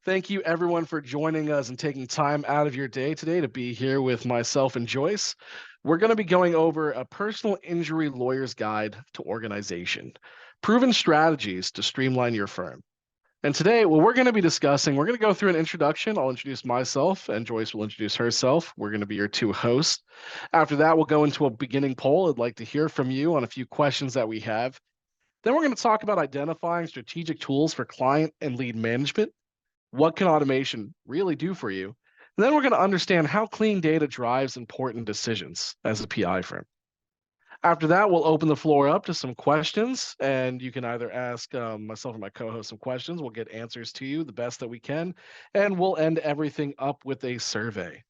Thank you, everyone, for joining us and taking time out of your day today to be here with myself and Joyce. We're going to be going over a personal injury lawyer's guide to organization, proven strategies to streamline your firm. And today, what we're going to be discussing, we're going to go through an introduction. I'll introduce myself, and Joyce will introduce herself. We're going to be your two hosts. After that, we'll go into a beginning poll. I'd like to hear from you on a few questions that we have. Then we're going to talk about identifying strategic tools for client and lead management. What can automation really do for you? And then we're going to understand how clean data drives important decisions as a PI firm. After that, we'll open the floor up to some questions, and you can either ask myself or my co host some questions. We'll get answers to you the best that we can, and we'll end everything up with a survey.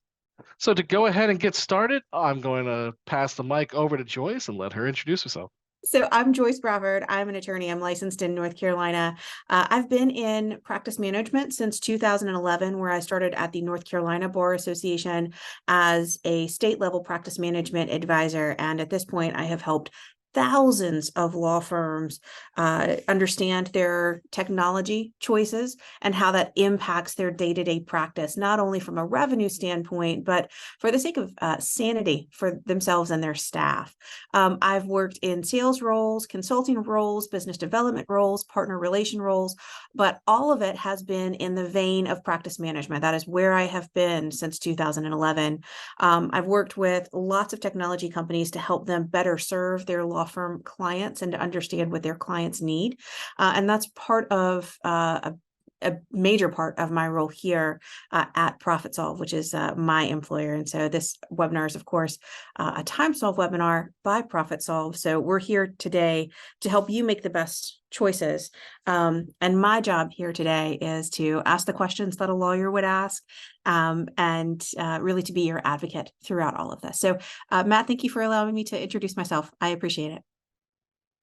So, to go ahead and get started, I'm going to pass the mic over to Joyce and let her introduce herself. So I'm Joyce Bravard. I'm an attorney. I'm licensed in North Carolina. I've been in practice management since 2011, where I started at the North Carolina Bar Association as a state level practice management advisor. And at this point, I have helped thousands of law firms understand their technology choices and how that impacts their day-to-day practice, not only from a revenue standpoint, but for the sake of sanity for themselves and their staff. I've worked in sales roles, consulting roles, business development roles, partner relation roles, but all of it has been in the vein of practice management. That is where I have been since 2011. I've worked with lots of technology companies to help them better serve their law firm clients and to understand what their clients need. And that's part of a major part of my role here at ProfitSolve, which is my employer. And so this webinar is, of course, a TimeSolve webinar by ProfitSolve. So we're here today to help you make the best choices. And my job here today is to ask the questions that a lawyer would ask and really to be your advocate throughout all of this. So Matt, thank you for allowing me to introduce myself. I appreciate it.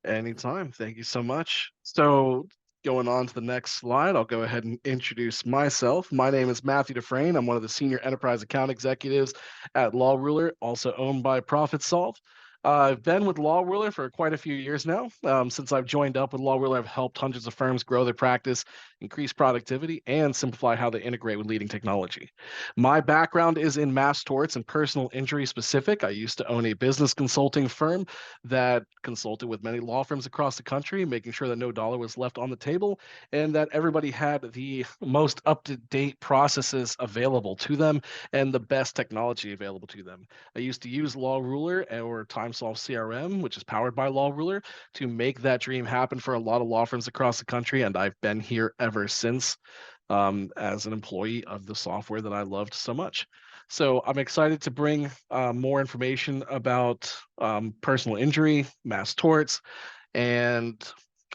Anytime. Thank you so much. So, going on to the next slide, I'll go ahead and introduce myself. My name is Matthew Dufresne. I'm one of the senior enterprise account executives at Law Ruler, also owned by ProfitSolve. I've been with Law Ruler for quite a few years now. Since I've joined up with Law Ruler, I've helped hundreds of firms grow their practice, increase productivity, and simplify how they integrate with leading technology. My background is in mass torts and personal injury specific. I used to own a business consulting firm that consulted with many law firms across the country, making sure that no dollar was left on the table and that everybody had the most up-to-date processes available to them and the best technology available to them. I used to use Law Ruler or TimeSolve CRM, which is powered by Law Ruler, to make that dream happen for a lot of law firms across the country, and I've been here ever since as an employee of the software that I loved so much. So I'm excited to bring more information about personal injury, mass torts, and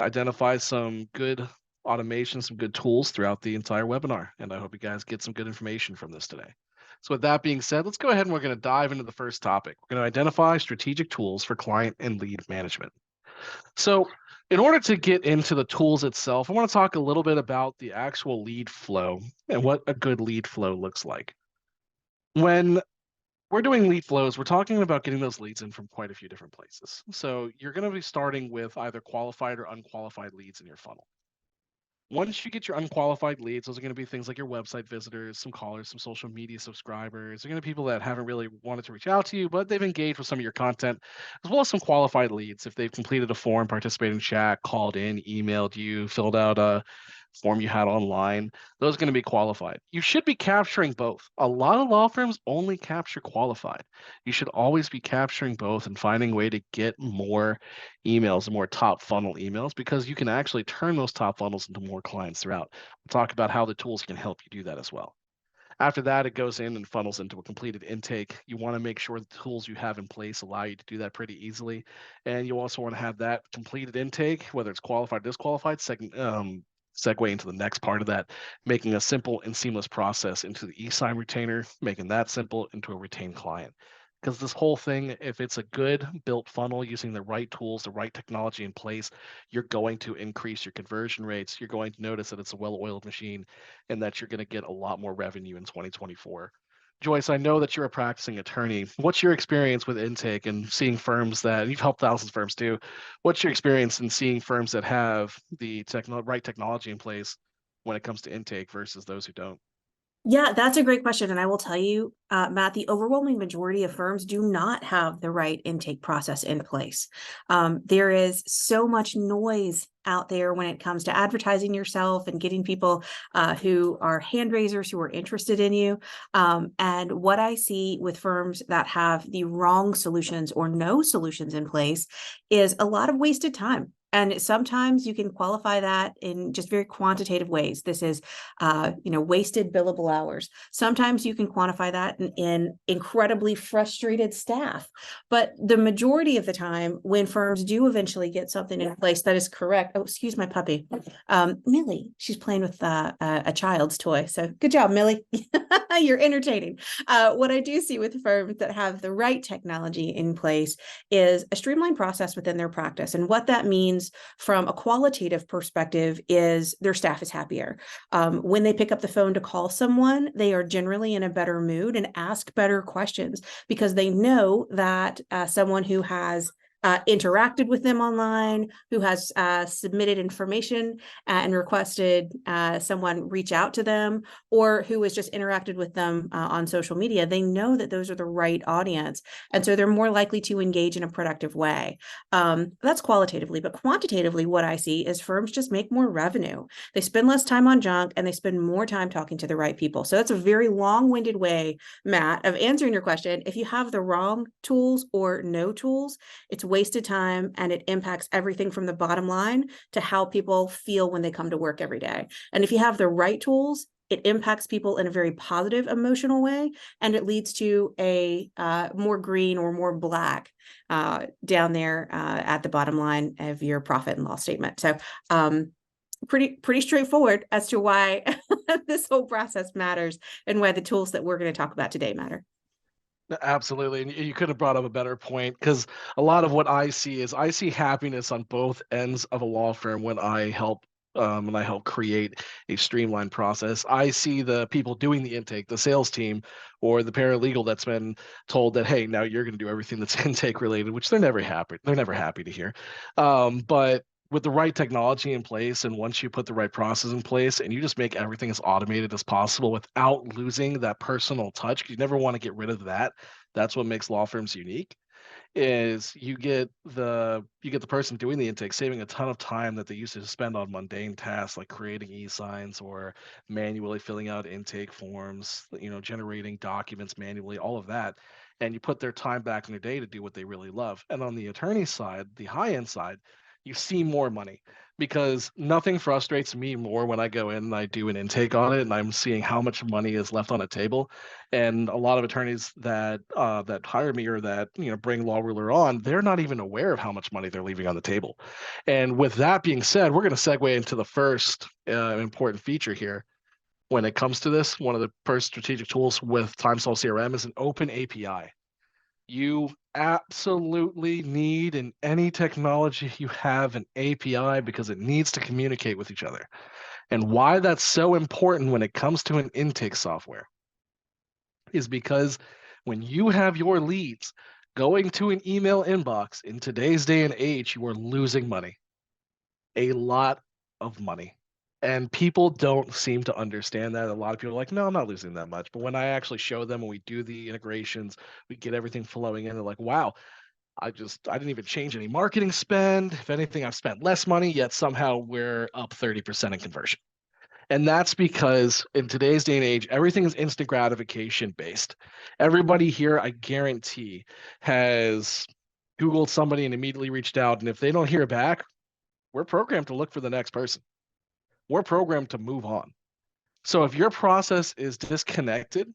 identify some good automation, some good tools throughout the entire webinar. And I hope you guys get some good information from this today. So with that being said, let's go ahead and we're going to dive into the first topic. We're going to identify strategic tools for client and lead management. So in order to get into the tools itself, I want to talk a little bit about the actual lead flow and what a good lead flow looks like. When we're doing lead flows, we're talking about getting those leads in from quite a few different places. So you're going to be starting with either qualified or unqualified leads in your funnel. Once you get your unqualified leads, those are going to be things like your website visitors, some callers, some social media subscribers. They're going to be people that haven't really wanted to reach out to you, but they've engaged with some of your content, as well as some qualified leads. If they've completed a form, participated in chat, called in, emailed you, filled out a form you had online, those are going to be qualified. You should be capturing both. A lot of law firms only capture qualified. You should always be capturing both and finding a way to get more emails and more top funnel emails because you can actually turn those top funnels into more clients throughout. We'll talk about how the tools can help you do that as well. After that, it goes in and funnels into a completed intake. You want to make sure the tools you have in place allow you to do that pretty easily. And you also want to have that completed intake, whether it's qualified or disqualified, segue into the next part of that, making a simple and seamless process into the e-sign retainer, making that simple into a retained client. Because this whole thing, if it's a good built funnel using the right tools, the right technology in place, you're going to increase your conversion rates. You're going to notice that it's a well-oiled machine and that you're going to get a lot more revenue in 2024. Joyce, I know that you're a practicing attorney. What's your experience with intake and seeing firms that you've helped thousands of firms too? What's your experience in seeing firms that have the right technology in place when it comes to intake versus those who don't? Yeah, that's a great question. And I will tell you, Matt, the overwhelming majority of firms do not have the right intake process in place. There is so much noise out there when it comes to advertising yourself and getting people who are hand raisers who are interested in you. And what I see with firms that have the wrong solutions or no solutions in place is a lot of wasted time. And sometimes you can qualify that in just very quantitative ways. This is wasted billable hours. Sometimes you can quantify that in incredibly frustrated staff. But the majority of the time, when firms do eventually get something in place that is correct, oh, excuse my puppy, Millie, she's playing with a child's toy. So good job, Millie. You're entertaining. What I do see with firms that have the right technology in place is a streamlined process within their practice. And what that means from a qualitative perspective is their staff is happier. When they pick up the phone to call someone, they are generally in a better mood and ask better questions because they know that someone who has interacted with them online, who has submitted information and requested someone reach out to them, or who has just interacted with them on social media, they know that those are the right audience. And so they're more likely to engage in a productive way. That's qualitatively, but quantitatively, what I see is firms just make more revenue. They spend less time on junk and they spend more time talking to the right people. So that's a very long-winded way, Matt, of answering your question. If you have the wrong tools or no tools, it's wasted time and it impacts everything from the bottom line to how people feel when they come to work every day. And if you have the right tools, it impacts people in a very positive emotional way, and it leads to a more green or more black down there at the bottom line of your profit and loss statement. So pretty straightforward as to why this whole process matters and why the tools that we're going to talk about today matter. Absolutely. And you could have brought up a better point because a lot of what I see is I see happiness on both ends of a law firm when I help create a streamlined process. I see the people doing the intake, the sales team, or the paralegal that's been told that, hey, now you're going to do everything that's intake related, which they're never happy. They're never happy to hear. But with the right technology in place, and once you put the right process in place, and you just make everything as automated as possible without losing that personal touch, 'cause you never want to get rid of that. That's what makes law firms unique is you get the person doing the intake saving a ton of time that they used to spend on mundane tasks like creating e-signs or manually filling out intake forms, generating documents manually, all of that. And you put their time back in their day to do what they really love. And on the attorney side, the high end side, you see more money because nothing frustrates me more when I go in and I do an intake on it and I'm seeing how much money is left on a table. And a lot of attorneys that hire me or that bring Law Ruler on, they're not even aware of how much money they're leaving on the table. And with that being said, we're going to segue into the first important feature here. When it comes to this, one of the first strategic tools with TimeSolve CRM is an open API. You absolutely need in any technology you have an API because it needs to communicate with each other. And why that's so important when it comes to an intake software is because when you have your leads going to an email inbox in today's day and age, you are losing money, a lot of money. And people don't seem to understand that. A lot of people are like, no, I'm not losing that much. But when I actually show them and we do the integrations, we get everything flowing in, they're like, wow, I didn't even change any marketing spend. If anything, I've spent less money, yet somehow we're up 30% in conversion. And that's because in today's day and age, everything is instant gratification based. Everybody here, I guarantee, has Googled somebody and immediately reached out. And if they don't hear back, we're programmed to look for the next person. We're programmed to move on. So if your process is disconnected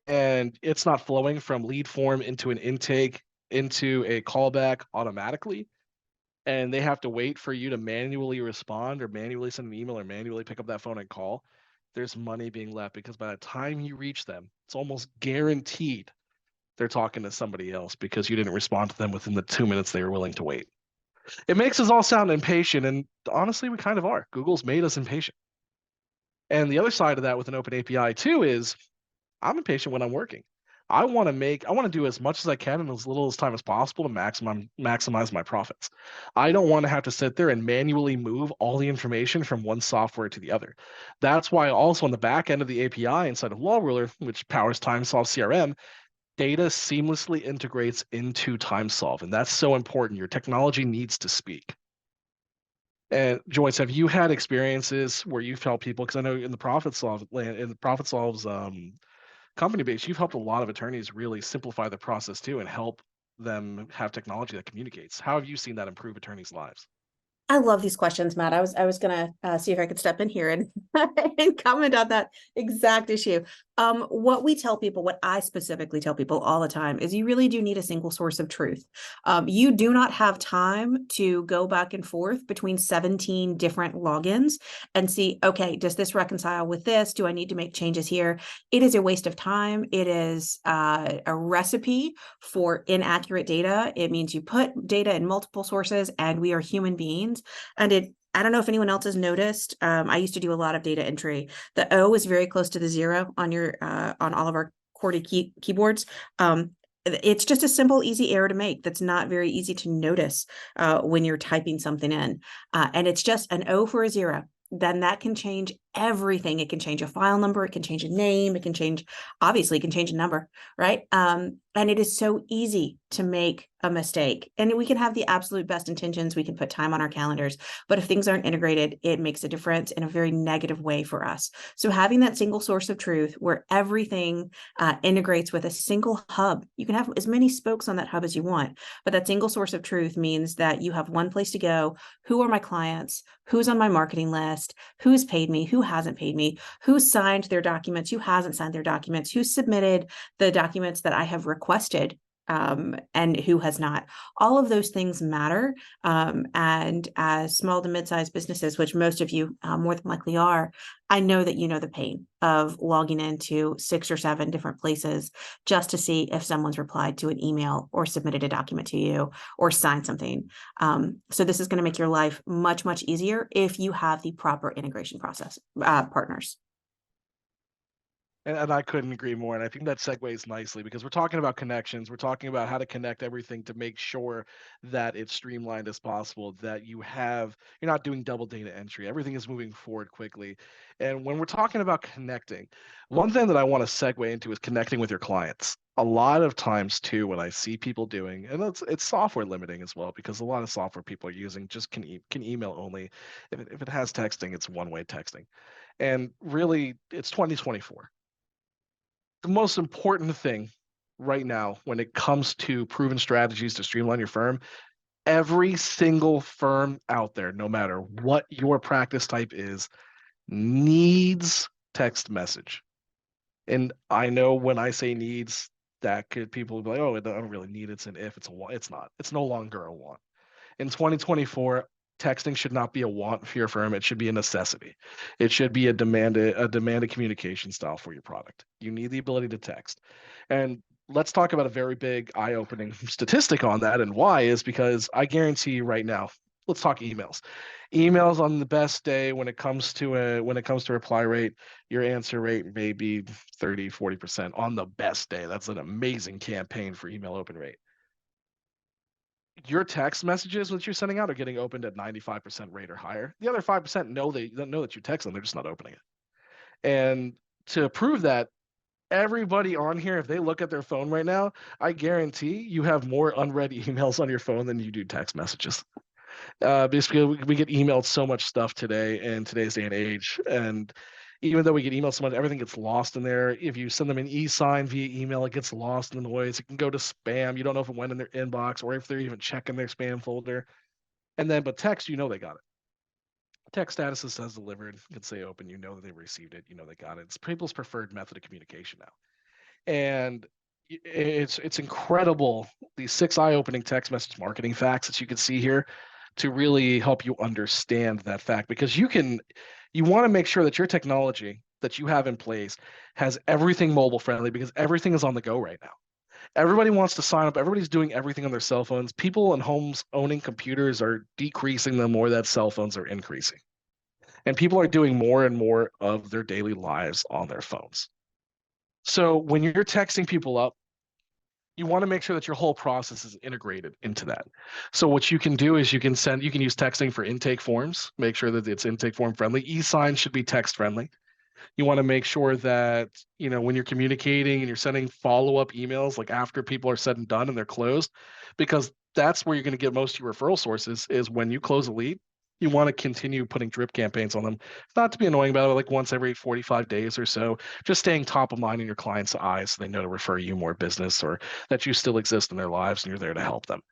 and it's not flowing from lead form into an intake, into a callback automatically, and they have to wait for you to manually respond or manually send an email or manually pick up that phone and call, there's money being left because by the time you reach them, it's almost guaranteed they're talking to somebody else because you didn't respond to them within the 2 minutes they were willing to wait. It makes us all sound impatient, and honestly, we kind of are. Google's made us impatient. And the other side of that with an open API too is I'm impatient when I'm working. I want to do as much as I can in as little as time as possible to maximize my profits. I don't want to have to sit there and manually move all the information from one software to the other. That's why also on the back end of the API inside of LawRuler, which powers TimeSolve CRM, data seamlessly integrates into TimeSolve, and that's so important. Your technology needs to speak. And Joyce, have you had experiences where you've helped people? Because I know in the Profit Solve's company base, you've helped a lot of attorneys really simplify the process too and help them have technology that communicates. How have you seen that improve attorneys' lives? I love these questions, Matt. I was gonna see if I could step in here and and comment on that exact issue. What we tell people, what I specifically tell people all the time, is you really do need a single source of truth. You do not have time to go back and forth between 17 different logins and see, okay, does this reconcile with this? Do I need to make changes here? It is a waste of time. It is a recipe for inaccurate data. It means you put data in multiple sources, and we are human beings. And I don't know if anyone else has noticed. I used to do a lot of data entry. The O is very close to the zero on your on all of our QWERTY keyboards. It's just a simple, easy error to make. That's not very easy to notice when you're typing something in, and it's just an O for a zero. Then that can change everything. It can change a file number. It can change a name. It can change, obviously, it can change a number, right? And it is so easy to make a mistake. And we can have the absolute best intentions. We can put time on our calendars, but if things aren't integrated, it makes a difference in a very negative way for us. So having that single source of truth where everything integrates with a single hub, you can have as many spokes on that hub as you want, but that single source of truth means that you have one place to go. Who are my clients? Who's on my marketing list? Who's paid me? Who hasn't paid me? Who signed their documents? Who hasn't signed their documents? Who submitted the documents that I have requested, and who has not? All of those things matter. And as small to mid-sized businesses, which most of you more than likely are, I know that you know the pain of logging into 6 or 7 different places just to see if someone's replied to an email or submitted a document to you or signed something. So this is going to make your life much, much easier if you have the proper integration process partners. And I couldn't agree more. And I think that segues nicely because we're talking about connections. We're talking about how to connect everything to make sure that it's streamlined as possible, that you're not doing double data entry. Everything is moving forward quickly. And when we're talking about connecting, one thing that I want to segue into is connecting with your clients. A lot of times too, what I see people doing, and it's software limiting as well, because a lot of software people are using just can email only. If it has texting, it's one-way texting. And really, it's 2024. The most important thing right now when it comes to proven strategies to streamline your firm, every single firm out there, no matter what your practice type is, needs text message. And I know when I say needs, that could people be like, oh, I don't really need it. It's an if, it's a want. It's not. It's no longer a want. In 2024, texting should not be a want for your firm. It should be a necessity. It should be a demanded communication style for your product. You need the ability to text. And let's talk about a very big eye-opening statistic on that, and why is because I guarantee you right now, let's talk emails. Emails on the best day when it comes to reply rate, your answer rate may be 30-40% on the best day. That's an amazing campaign for email open rate. Your text messages that you're sending out are getting opened at 95% rate or higher. The other 5% know that you text them, they're just not opening it. And to prove that, everybody on here, if they look at their phone right now, I guarantee you have more unread emails on your phone than you do text messages. Basically, we get emailed so much stuff today in today's day and age, and even though we get emailed so much, everything gets lost in there. If you send them an e-sign via email, it gets lost in the noise. It can go to spam. You don't know if it went in their inbox or if they're even checking their spam folder. And then, but text, you know they got it. Text status says delivered. You can say open. You know that they received it. You know they got it. It's people's preferred method of communication now, and it's incredible, these 6 eye-opening text message marketing facts that you can see here to really help you understand that fact, because you want to make sure that your technology that you have in place has everything mobile friendly, because everything is on the go right now. Everybody wants to sign up. Everybody's doing everything on their cell phones. People in homes owning computers are decreasing the more that cell phones are increasing, and people are doing more and more of their daily lives on their phones. So when you're texting people up, you want to make sure that your whole process is integrated into that. So what you can do is you can use texting for intake forms, make sure that it's intake form friendly. E-sign should be text friendly. You want to make sure that, when you're communicating and you're sending follow-up emails, like after people are said and done and they're closed, because that's where you're going to get most of your referral sources is when you close a lead. You want to continue putting drip campaigns on them, not to be annoying about it, like once every 45 days or so, just staying top of mind in your clients' eyes so they know to refer you more business or that you still exist in their lives and you're there to help them.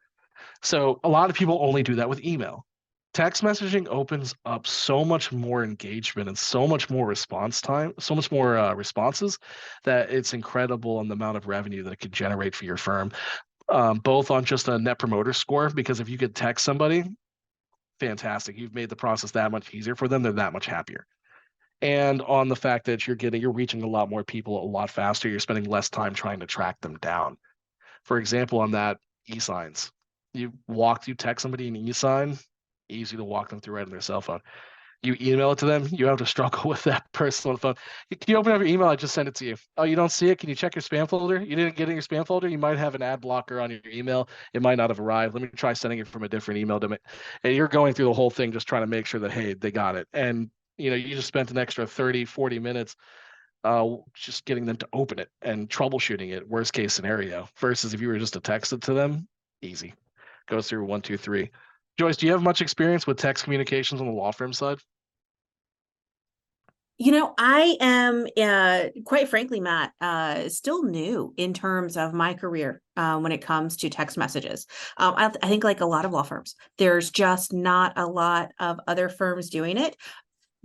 So a lot of people only do that with email. Text messaging opens up so much more engagement and so much more response time, so much more responses that it's incredible on the amount of revenue that it could generate for your firm, both on just a net promoter score, because if you could text somebody, fantastic. You've made the process that much easier for them. They're that much happier. And on the fact that you're reaching a lot more people a lot faster. You're spending less time trying to track them down. For example, on that, e-signs. You text somebody an e-sign, easy to walk them through right on their cell phone. You email it to them, you have to struggle with that person on the phone. Can you open up your email? I just sent it to you. Oh, you don't see it? Can you check your spam folder? You didn't get it in your spam folder? You might have an ad blocker on your email. It might not have arrived. Let me try sending it from a different email domain. And you're going through the whole thing just trying to make sure that, hey, they got it. And you just spent an extra 30, 40 minutes just getting them to open it and troubleshooting it, worst case scenario, versus if you were just to text it to them, easy. Goes through 1, 2, 3. Joyce, do you have much experience with text communications on the law firm side? I am, quite frankly, Matt, still new in terms of my career when it comes to text messages. I think, like a lot of law firms, there's just not a lot of other firms doing it.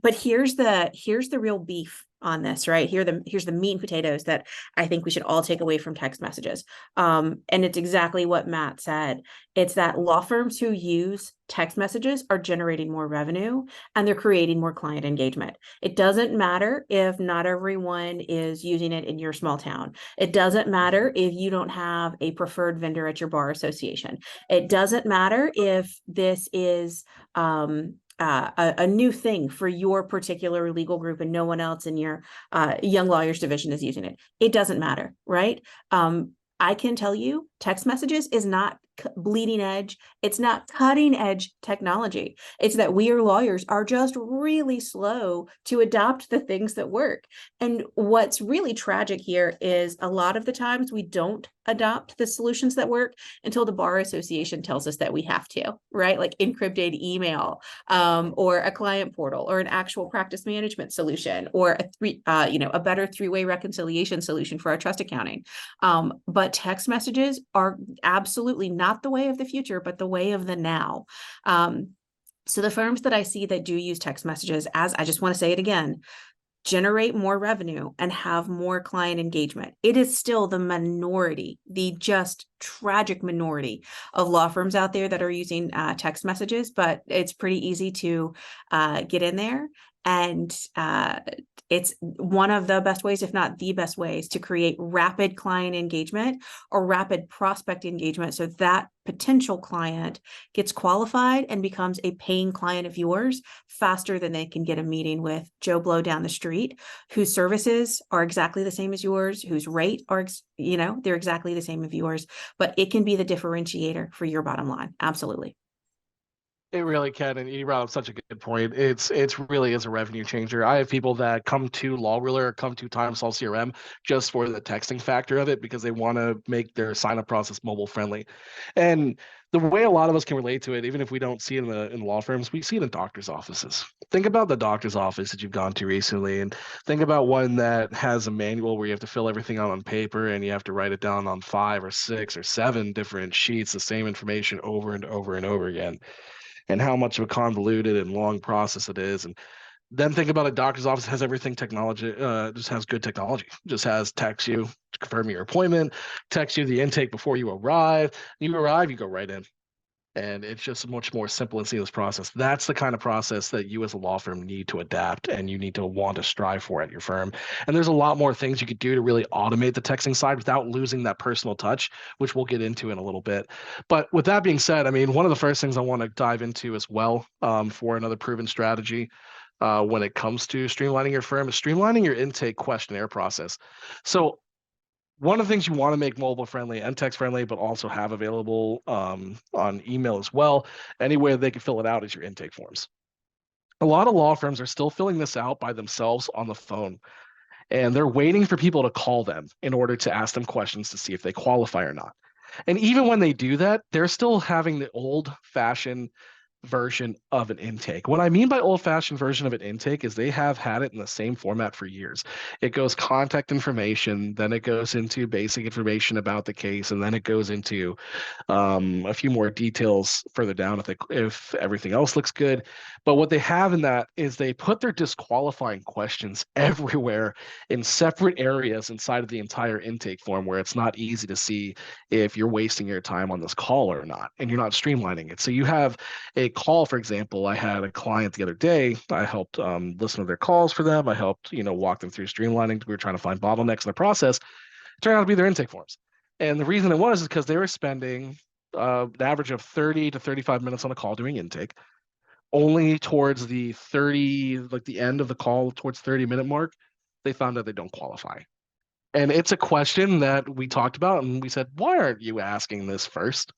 But here's the real beef on this, right? Here's the meat and potatoes that I think we should all take away from text messages. And it's exactly what Matt said. It's that law firms who use text messages are generating more revenue and they're creating more client engagement. It doesn't matter if not everyone is using it in your small town. It doesn't matter if you don't have a preferred vendor at your bar association. It doesn't matter if this is a new thing for your particular legal group and no one else in your young lawyers division is using it. It doesn't matter, right? I can tell you text messages is not bleeding edge. It's not cutting edge technology. It's that we are lawyers are just really slow to adopt the things that work. And what's really tragic here is a lot of the times we don't adopt the solutions that work until the bar association tells us that we have to, right? Like encrypted email, or a client portal, or an actual practice management solution, or a better three-way reconciliation solution for our trust accounting. But text messages are absolutely not the way of the future, but the way of the now. So the firms that I see that do use text messages, as I just want to say it again, generate more revenue and have more client engagement. It is still the minority, the just tragic minority of law firms out there that are using text messages, but it's pretty easy to get in there. And it's one of the best ways, if not the best ways, to create rapid client engagement or rapid prospect engagement so that potential client gets qualified and becomes a paying client of yours faster than they can get a meeting with Joe Blow down the street, whose services are exactly the same as yours, whose rate are, they're exactly the same as yours, but it can be the differentiator for your bottom line. Absolutely. It really can, and you brought up such a good point. It's really is a revenue changer. I have people that come to LawRuler or come to TimeSolve CRM just for the texting factor of it because they want to make their sign up process mobile friendly. And the way a lot of us can relate to it, even if we don't see it in law firms, we see it in doctors' offices. Think about the doctor's office that you've gone to recently, and think about one that has a manual where you have to fill everything out on paper and you have to write it down on 5 or 6 or 7 different sheets, the same information over and over and over again, and how much of a convoluted and long process it is. And then think about a doctor's office has everything technology, just has good technology, just has text you to confirm your appointment, text you the intake before you arrive. You arrive, you go right in. And it's just a much more simple and seamless process. That's the kind of process that you as a law firm need to adapt and you need to want to strive for at your firm. And there's a lot more things you could do to really automate the texting side without losing that personal touch, which we'll get into in a little bit. But with that being said, I mean, one of the first things I want to dive into as well, for another proven strategy, when it comes to streamlining your firm is streamlining your intake questionnaire process. So one of the things you want to make mobile friendly and text friendly, but also have available on email as well, any way they can fill it out is your intake forms. A lot of law firms are still filling this out by themselves on the phone, and they're waiting for people to call them in order to ask them questions to see if they qualify or not. And even when they do that, they're still having the old fashioned version of an intake. What I mean by old fashioned version of an intake is they have had it in the same format for years. It goes contact information, then it goes into basic information about the case, and then it goes into a few more details further down if everything else looks good. But what they have in that is they put their disqualifying questions everywhere in separate areas inside of the entire intake form where it's not easy to see if you're wasting your time on this call or not, and you're not streamlining it. So you have a call, for example. I had a client the other day. I helped listen to their calls for them. I helped, walk them through streamlining. We were trying to find bottlenecks in the process. It turned out to be their intake forms. And the reason it was is because they were spending an average of 30 to 35 minutes on a call doing intake. Only towards the 30, like the end of the call, towards 30-minute mark, they found out they don't qualify. And it's a question that we talked about, and we said, why aren't you asking this first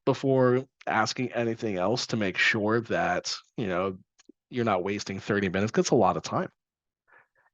before asking anything else to make sure that, you're not wasting 30 minutes? Because it's a lot of time.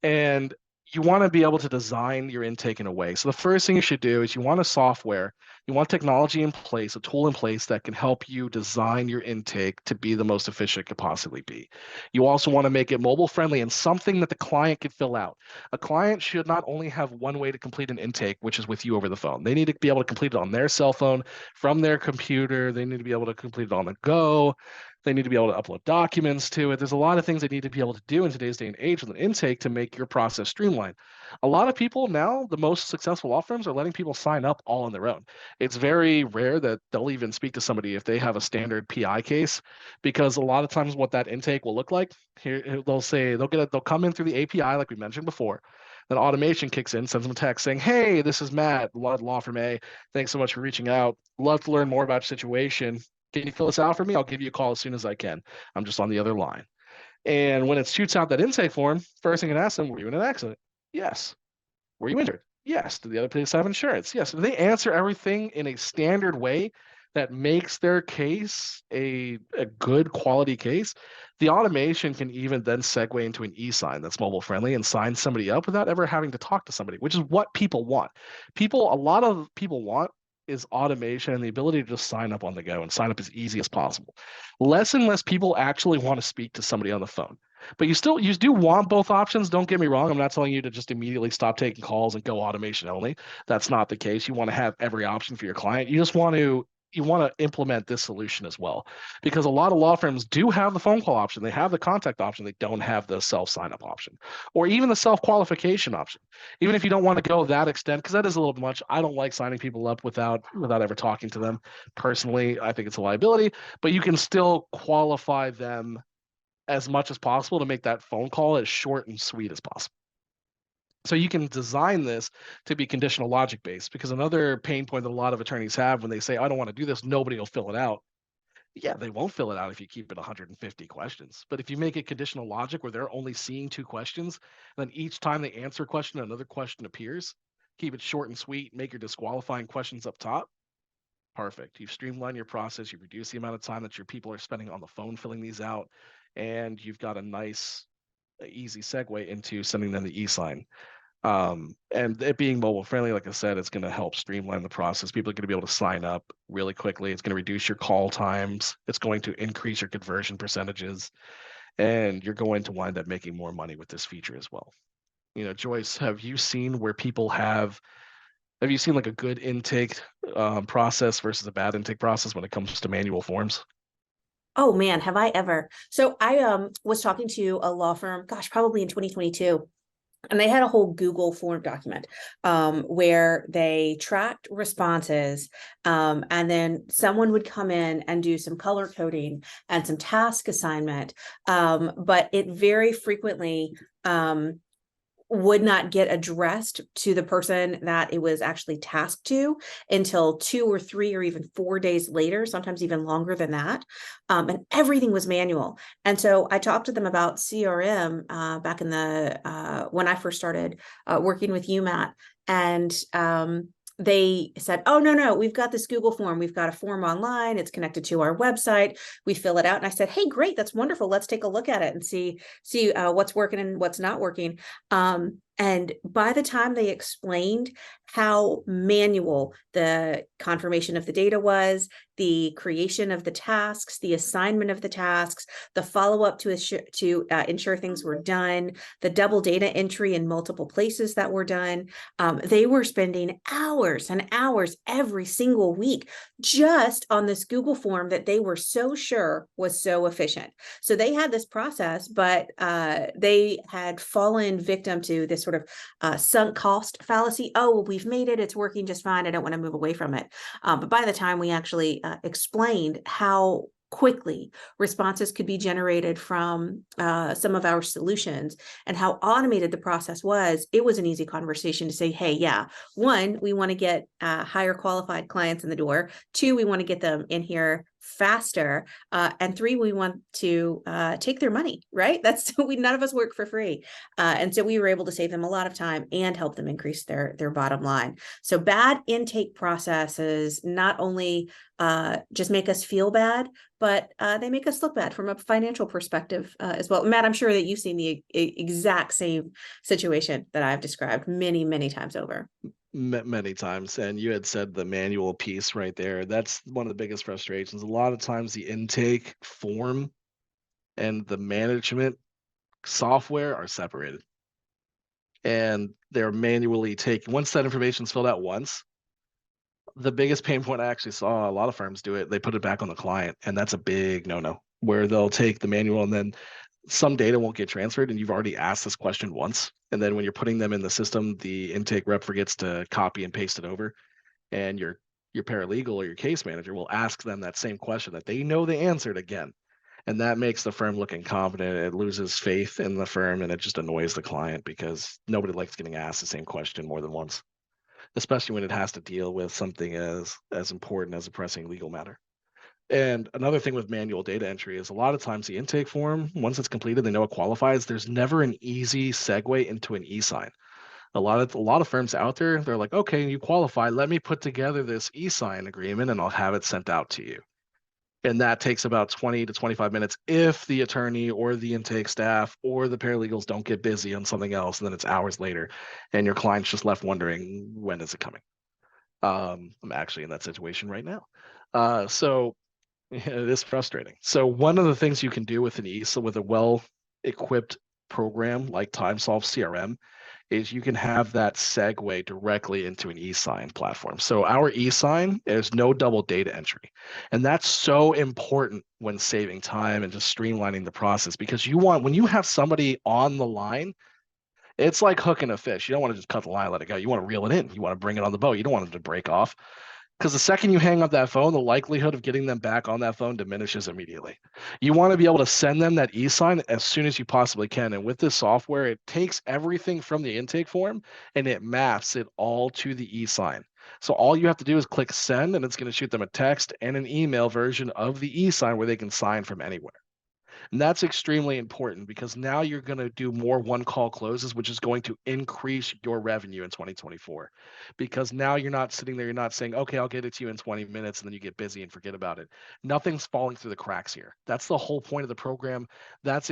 And you want to be able to design your intake in a way. So the first thing you should do is you want a software, you want technology in place, a tool in place that can help you design your intake to be the most efficient it could possibly be. You also want to make it mobile friendly and something that the client can fill out. A client should not only have one way to complete an intake, which is with you over the phone. They need to be able to complete it on their cell phone, from their computer. They need to be able to complete it on the go. They need to be able to upload documents to it. There's a lot of things they need to be able to do in today's day and age with an intake to make your process streamlined. A lot of people now, the most successful law firms are letting people sign up all on their own. It's very rare that they'll even speak to somebody if they have a standard PI case, because a lot of times what that intake will look like, here they'll come in through the API like we mentioned before. Then automation kicks in, sends them a text saying, "Hey, this is Matt, law firm A. Thanks so much for reaching out. Love to learn more about your situation. Can you fill this out for me? I'll give you a call as soon as I can. I'm just on the other line." And when it shoots out that intake form, first thing it asks them, were you in an accident? Yes. Were you injured? Yes. Did the other place have insurance? Yes. They answer everything in a standard way that makes their case a good quality case. The automation can even then segue into an e-sign that's mobile friendly and sign somebody up without ever having to talk to somebody, which is what people want. A lot of people want is automation and the ability to just sign up on the go and sign up as easy as possible. Less and less people actually want to speak to somebody on the phone. But you do want both options. Don't get me wrong. I'm not telling you to just immediately stop taking calls and go automation only. That's not the case. You want to have every option for your client. You want to implement this solution as well, because a lot of law firms do have the phone call option. They have the contact option. They don't have the self sign up option or even the self qualification option. Even if you don't want to go that extent, because that is a little much. I don't like signing people up without ever talking to them personally. I think it's a liability, but you can still qualify them as much as possible to make that phone call as short and sweet as possible. So you can design this to be conditional logic based, because another pain point that a lot of attorneys have when they say, I don't want to do this, nobody will fill it out. Yeah, they won't fill it out if you keep it 150 questions. But if you make it conditional logic where they're only seeing two questions, and then each time they answer a question, another question appears, keep it short and sweet, make your disqualifying questions up top. Perfect. You've streamlined your process. You've reduced the amount of time that your people are spending on the phone filling these out. And you've got a nice, easy segue into sending them the e-sign. And it being mobile friendly, like I said, it's going to help streamline the process. People are going to be able to sign up really quickly. It's going to reduce your call times. It's going to increase your conversion percentages, and you're going to wind up making more money with this feature as well. Joyce, have you seen like a good intake process versus a bad intake process when it comes to manual forms? Oh man, have I ever. So I was talking to a law firm, gosh, probably in 2022. And they had a whole Google form document where they tracked responses, and then someone would come in and do some color coding and some task assignment. But it very frequently would not get addressed to the person that it was actually tasked to until 2 or 3 or even 4 days later, sometimes even longer than that. And everything was manual. And so I talked to them about CRM back in the when I first started working with UMAT, and they said, oh, no, we've got this Google form. We've got a form online. It's connected to our website. We fill it out. And I said, hey, great. That's wonderful. Let's take a look at it and see what's working and what's not working. And by the time they explained how manual the confirmation of the data was, the creation of the tasks, the assignment of the tasks, the follow-up to ensure things were done, the double data entry in multiple places that were done, they were spending hours and hours every single week just on this Google form that they were so sure was so efficient. So they had this process, but they had fallen victim to this sort of sunk cost fallacy. Oh, well, we've made it. It's working just fine. I don't want to move away from it. But by the time we actually explained how quickly responses could be generated from some of our solutions and how automated the process was, it was an easy conversation to say, hey, yeah, one, we want to get higher qualified clients in the door. Two, we want to get them in here faster. And three, we want to take their money, right? That's none of us work for free. And so we were able to save them a lot of time and help them increase their bottom line. So bad intake processes not only just make us feel bad, but they make us look bad from a financial perspective as well. Matt, I'm sure that you've seen the exact same situation that I've described many, many times over. Many times. And you had said the manual piece right there. That's one of the biggest frustrations. A lot of times the intake form and the management software are separated. And they're manually taken. Once that information is filled out once, the biggest pain point I actually saw, a lot of firms do it, they put it back on the client. And that's a big no-no, where they'll take the manual and then some data won't get transferred and you've already asked this question once. And then when you're putting them in the system, the intake rep forgets to copy and paste it over. And your paralegal or your case manager will ask them that same question that they know they answered again. And that makes the firm look incompetent. It loses faith in the firm and it just annoys the client because nobody likes getting asked the same question more than once, especially when it has to deal with something as important as a pressing legal matter. And another thing with manual data entry is a lot of times the intake form, once it's completed, they know it qualifies. There's never an easy segue into an e-sign. A lot of firms out there, they're like, okay, you qualify. Let me put together this e-sign agreement and I'll have it sent out to you. And that takes about 20 to 25 minutes if the attorney or the intake staff or the paralegals don't get busy on something else. And then it's hours later and your client's just left wondering, when is it coming? I'm actually in that situation right now. So yeah, it is frustrating. So one of the things you can do with with a well-equipped program like TimeSolve CRM is you can have that segue directly into an e-sign platform. So our e-sign is no double data entry. And that's so important when saving time and just streamlining the process because when you have somebody on the line, it's like hooking a fish. You don't want to just cut the line, let it go. You want to reel it in. You want to bring it on the boat. You don't want it to break off. Because the second you hang up that phone, the likelihood of getting them back on that phone diminishes immediately. You want to be able to send them that e-sign as soon as you possibly can. And with this software, it takes everything from the intake form and it maps it all to the e-sign. So all you have to do is click send and it's going to shoot them a text and an email version of the e-sign where they can sign from anywhere. And that's extremely important because now you're going to do more one-call closes, which is going to increase your revenue in 2024. Because now you're not sitting there, you're not saying, okay, I'll get it to you in 20 minutes, and then you get busy and forget about it. Nothing's falling through the cracks here. That's the whole point of the program. That's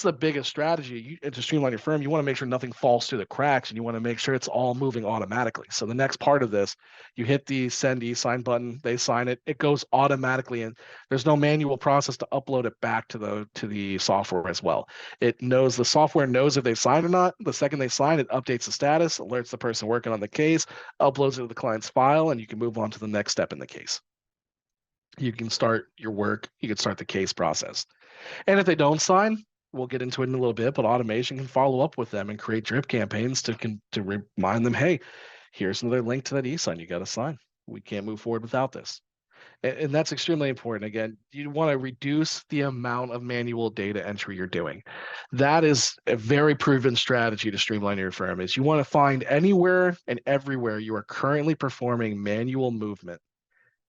the biggest strategy to streamline your firm. You want to make sure nothing falls through the cracks and you want to make sure it's all moving automatically. So the next part of this, you hit the send e-sign button, they sign it, it goes automatically and there's no manual process to upload it back to the software as well. The software knows if they signed or not. The second they sign, it updates the status, alerts the person working on the case, uploads it to the client's file, and you can move on to the next step in the case. You can start your work, you can start the case process. And if they don't sign, we'll get into it in a little bit, but automation can follow up with them and create drip campaigns to remind them, hey, here's another link to that e-sign you got to sign. We can't move forward without this. And that's extremely important. Again, you want to reduce the amount of manual data entry you're doing. That is a very proven strategy to streamline your firm is you want to find anywhere and everywhere you are currently performing manual movement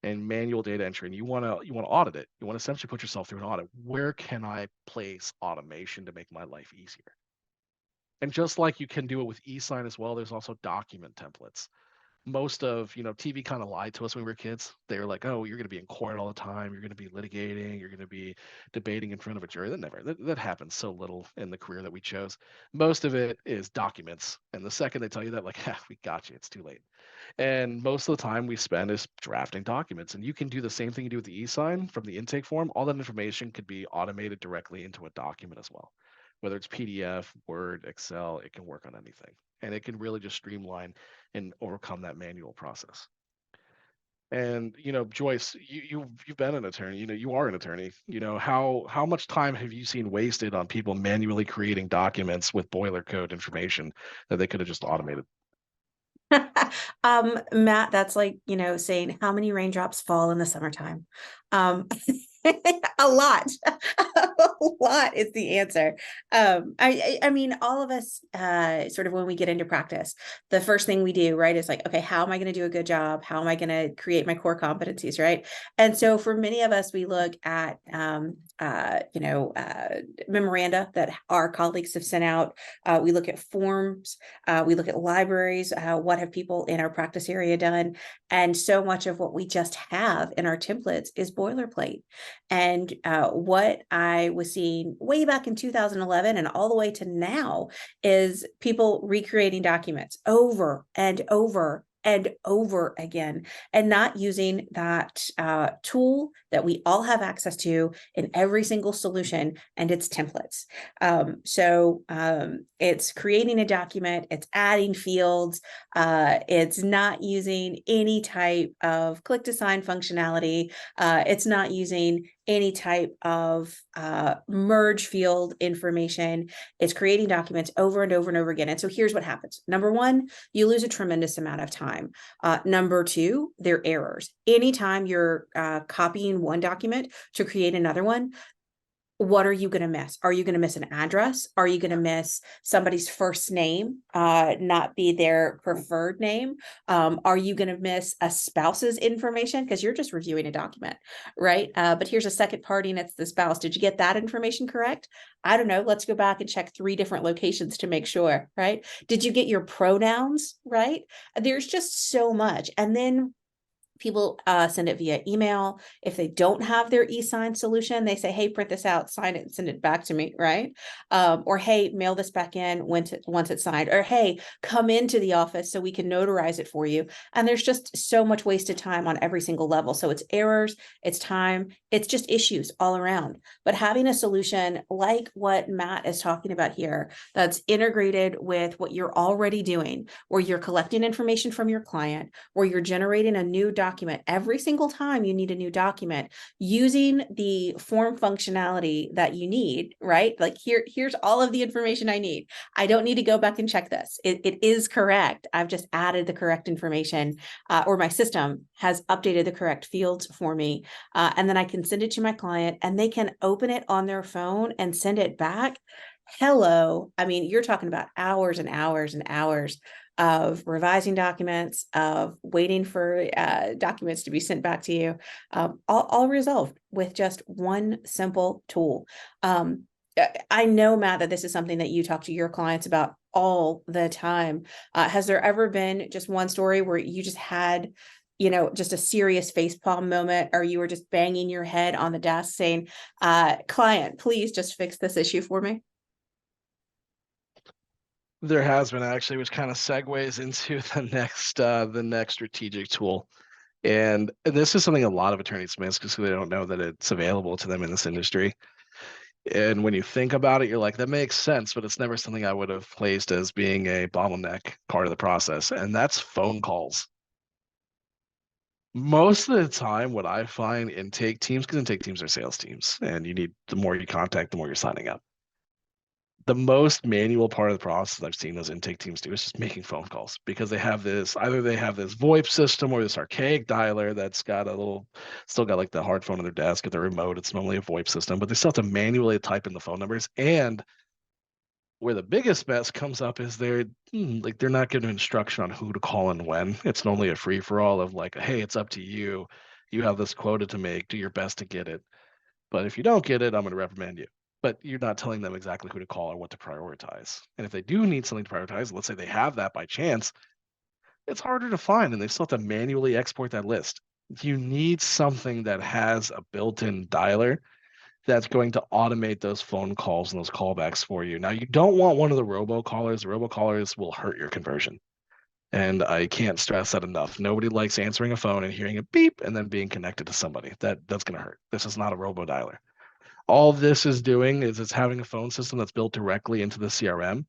and manual data entry, and you want to audit it. You want to essentially put yourself through an audit. Where can I place automation to make my life easier? And just like you can do it with e-sign as well, there's also document templates. Most of TV kind of lied to us when we were kids. They were like, oh, you're going to be in court all the time, you're going to be litigating, you're going to be debating in front of a jury. That happens so little in the career that we chose. Most of it is documents, and the second they tell you that, like, we got you, it's too late. And most of the time we spend is drafting documents, and you can do the same thing you do with the e-sign from the intake form. All that information could be automated directly into a document as well, whether it's PDF, Word, Excel. It can work on anything, and it can really just streamline and overcome that manual process. And Joyce, you've been an attorney. You are an attorney. How much time have you seen wasted on people manually creating documents with boiler code information that they could have just automated? Matt, that's like, saying how many raindrops fall in the summertime. A lot, a lot is the answer. I mean, all of us, sort of when we get into practice, the first thing we do, right, is like, okay, how am I going to do a good job? How am I going to create my core competencies, right? And so for many of us, we look at, memoranda that our colleagues have sent out. We look at forms. We look at libraries. What have people in our practice area done? And so much of what we just have in our templates is boilerplate. And what I was seeing way back in 2011 and all the way to now is people recreating documents over and over and over again, and not using that tool that we all have access to in every single solution, and it's templates. It's creating a document, it's adding fields, it's not using any type of click to sign functionality, it's not using any type of merge field information. It's creating documents over and over and over again. And so here's what happens. Number one, you lose a tremendous amount of time. Number two, there are errors. Anytime you're copying one document to create another one, what are you going to miss? Are you going to miss an address? Are you going to miss somebody's first name, not be their preferred name? Are you going to miss a spouse's information? Because you're just reviewing a document, right? But here's a second party and it's the spouse. Did you get that information correct? I don't know. Let's go back and check 3 different locations to make sure, right? Did you get your pronouns right? There's just so much. And then people send it via email. If they don't have their e-sign solution, they say, hey, print this out, sign it, and send it back to me, right? Or, hey, mail this back in once it's signed. Or, hey, come into the office so we can notarize it for you. And there's just so much wasted time on every single level. So it's errors, it's time, it's just issues all around. But having a solution like what Matt is talking about here, that's integrated with what you're already doing, where you're collecting information from your client, where you're generating a new document every single time you need a new document, using the form functionality that you need, right? Like here's all of the information I need. I don't need to go back and check this. It is correct. I've just added the correct information, or my system has updated the correct fields for me. And then I can send it to my client and they can open it on their phone and send it back. Hello. I mean, you're talking about hours and hours and hours of revising documents, of waiting for documents to be sent back to you, all resolved with just one simple tool. I know, Matt, that this is something that you talk to your clients about all the time. Has there ever been just one story where you just had just a serious facepalm moment, or you were just banging your head on the desk saying, client, please just fix this issue for me? There has been actually, which kind of segues into the next strategic tool. And this is something a lot of attorneys miss because they don't know that it's available to them in this industry. And when you think about it, you're like, that makes sense, but it's never something I would have placed as being a bottleneck part of the process. And that's phone calls. Most of the time, what I find intake teams, because intake teams are sales teams, and the more you contact, the more you're signing up. The most manual part of the process I've seen those intake teams do is just making phone calls because they have this either they have this VoIP system or this archaic dialer that's got a little still got like the hard phone on their desk at the remote. It's normally a VoIP system, but they still have to manually type in the phone numbers. And where the biggest mess comes up is they're not giving instruction on who to call and when. It's normally a free for all of like, hey, it's up to you. You have this quota to make. Do your best to get it. But if you don't get it, I'm going to reprimand you. But you're not telling them exactly who to call or what to prioritize. And if they do need something to prioritize, let's say they have that by chance, it's harder to find and they still have to manually export that list. You need something that has a built-in dialer that's going to automate those phone calls and those callbacks for you. Now, you don't want one of the robocallers. The robocallers will hurt your conversion. And I can't stress that enough. Nobody likes answering a phone and hearing a beep and then being connected to somebody. That's going to hurt. This is not a robo dialer. All this is doing is it's having a phone system that's built directly into the CRM.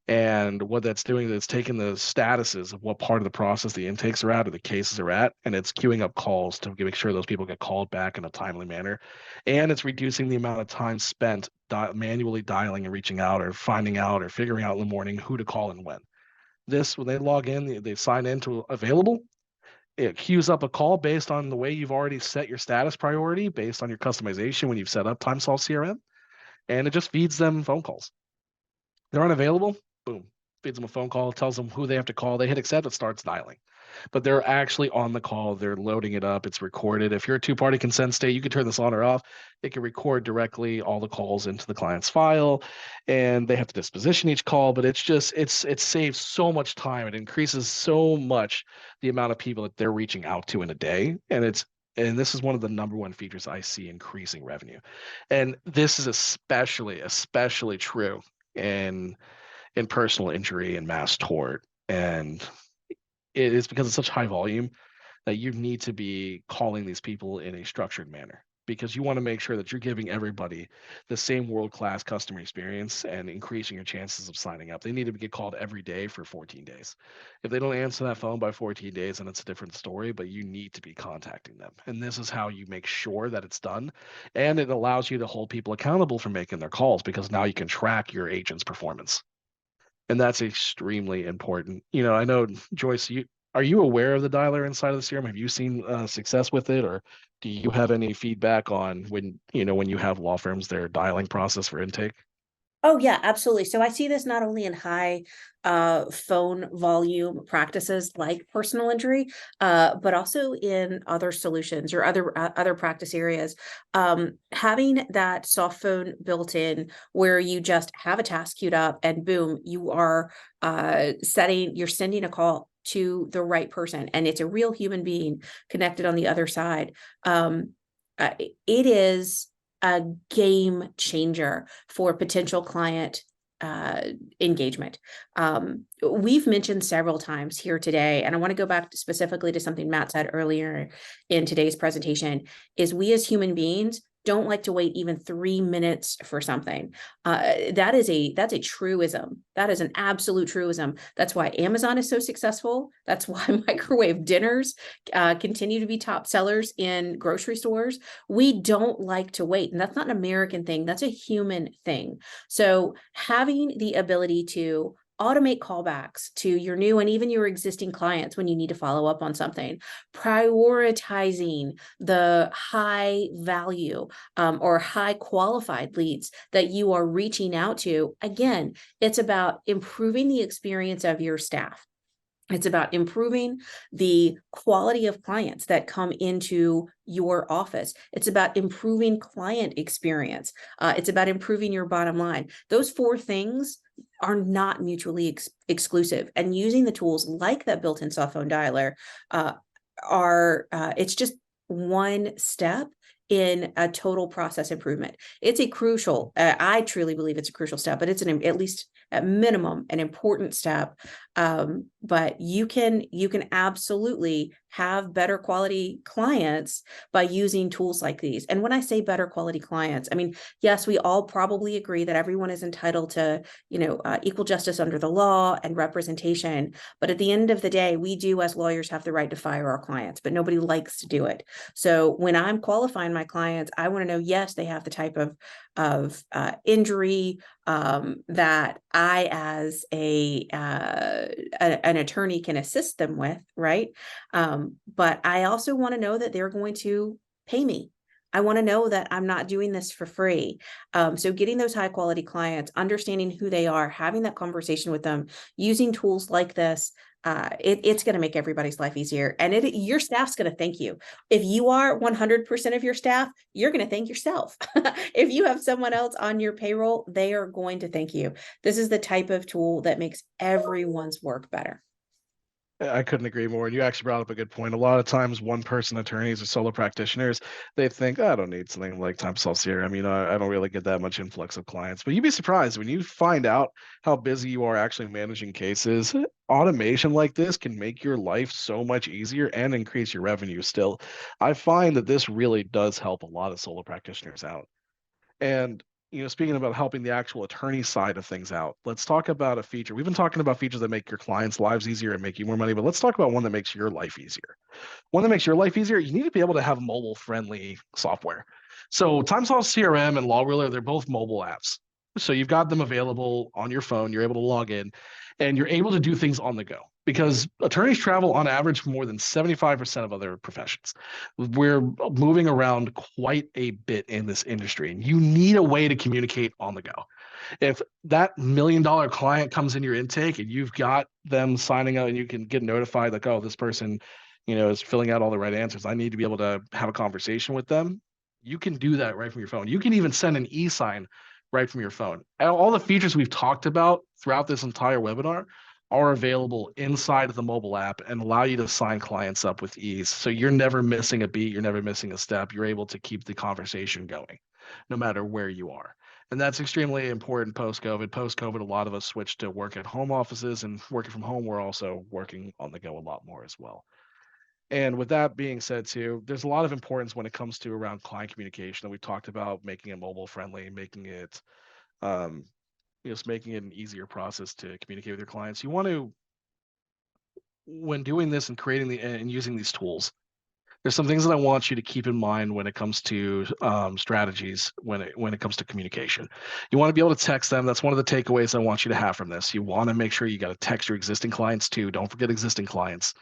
And what that's doing is it's taking the statuses of what part of the process the intakes are at or the cases are at, and it's queuing up calls to make sure those people get called back in a timely manner. And it's reducing the amount of time spent manually dialing and reaching out or finding out or figuring out in the morning who to call and when. This, when they log in, they sign into available. It queues up a call based on the way you've already set your status priority, based on your customization when you've set up TimeSolve CRM, and it just feeds them phone calls. They're unavailable, boom, feeds them a phone call, tells them who they have to call. They hit accept, it starts dialing. But they're actually on the call. They're loading it up. It's recorded. If you're a two-party consent state, you can turn this on or off. It can record directly all the calls into the client's file, and they have to disposition each call. But it saves so much time. It increases so much the amount of people that they're reaching out to in a day, and this is one of the number one features I see increasing revenue. And this is especially true in personal injury and mass tort. And it is because it's such high volume that you need to be calling these people in a structured manner because you want to make sure that you're giving everybody the same world-class customer experience and increasing your chances of signing up. They need to get called every day for 14 days. If they don't answer that phone by 14 days, then it's a different story, but you need to be contacting them. And this is how you make sure that it's done. And it allows you to hold people accountable for making their calls because now you can track your agent's performance. And that's extremely important. I know, Joyce, are you aware of the dialer inside of the serum? Have you seen success with it, or do you have any feedback on when you have law firms their dialing process for intake? Oh yeah, absolutely. So I see this not only in high phone volume practices like personal injury, but also in other solutions or other practice areas. Having that soft phone built in where you just have a task queued up and boom, you are you're sending a call to the right person and it's a real human being connected on the other side. It is a game changer for potential client engagement. We've mentioned several times here today, and I want to go back specifically to something Matt said earlier in today's presentation, is we as human beings don't like to wait even 3 minutes for something. That's a truism. That is an absolute truism. That's why Amazon is so successful. That's why microwave dinners continue to be top sellers in grocery stores. We don't like to wait. And that's not an American thing. That's a human thing. So having the ability to automate callbacks to your new and even your existing clients when you need to follow up on something, prioritizing the high value or high qualified leads that you are reaching out to. Again, it's about improving the experience of your staff. It's about improving the quality of clients that come into your office. It's about improving client experience. It's about improving your bottom line. Those 4 things are not mutually exclusive. And using the tools like that built-in soft phone dialer it's just one step in a total process improvement. It's a crucial, I truly believe it's a crucial step, but it's at least at minimum, an important step. But you can absolutely have better quality clients by using tools like these. And when I say better quality clients, I mean, yes, we all probably agree that everyone is entitled to, equal justice under the law and representation. But at the end of the day, we do as lawyers have the right to fire our clients, but nobody likes to do it. So when I'm qualifying my clients, I want to know, yes, they have the type of injury that I, as an attorney, can assist them with, right? But I also want to know that they're going to pay me. I want to know that I'm not doing this for free. So getting those high quality clients, understanding who they are, having that conversation with them, using tools like this, it's going to make everybody's life easier. And your staff's going to thank you. If you are 100% of your staff, you're going to thank yourself. If you have someone else on your payroll, they are going to thank you. This is the type of tool that makes everyone's work better. I couldn't agree more. And you actually brought up a good point. A lot of times, one person attorneys or solo practitioners, they think, "Oh, I don't need something like time solve CRM. I don't really get that much influx of clients." But you'd be surprised when you find out how busy you are actually managing cases. Automation like this can make your life so much easier and increase your revenue still. I find that this really does help a lot of solo practitioners out. And speaking about helping the actual attorney side of things out, let's talk about a feature. We've been talking about features that make your clients' lives easier and make you more money, but let's talk about one that makes your life easier. One that makes your life easier, you need to be able to have mobile-friendly software. So TimeSolve CRM and Law Ruler, they're both mobile apps. So you've got them available on your phone. You're able to log in, and you're able to do things on the go because attorneys travel on average more than 75% of other professions. We're moving around quite a bit in this industry, and you need a way to communicate on the go. If that $1 million client comes in your intake and you've got them signing out and you can get notified like, oh, this person, is filling out all the right answers. I need to be able to have a conversation with them. You can do that right from your phone. You can even send an e-sign right from your phone. And all the features we've talked about throughout this entire webinar are available inside of the mobile app and allow you to sign clients up with ease. So you're never missing a beat. You're never missing a step. You're able to keep the conversation going no matter where you are. And that's extremely important post-COVID. Post-COVID, a lot of us switched to work at home offices, and working from home, we're also working on the go a lot more as well. And with that being said, too, there's a lot of importance when it comes to around client communication that we've talked about, making it mobile friendly, making it, um, just making it an easier process to communicate with your clients. You want to, when doing this and creating and using these tools, there's some things that I want you to keep in mind when it comes to strategies when it comes to communication. You want to be able to text them. That's one of the takeaways I want you to have from this. You want to make sure you got to text your existing clients too. Don't forget existing clients.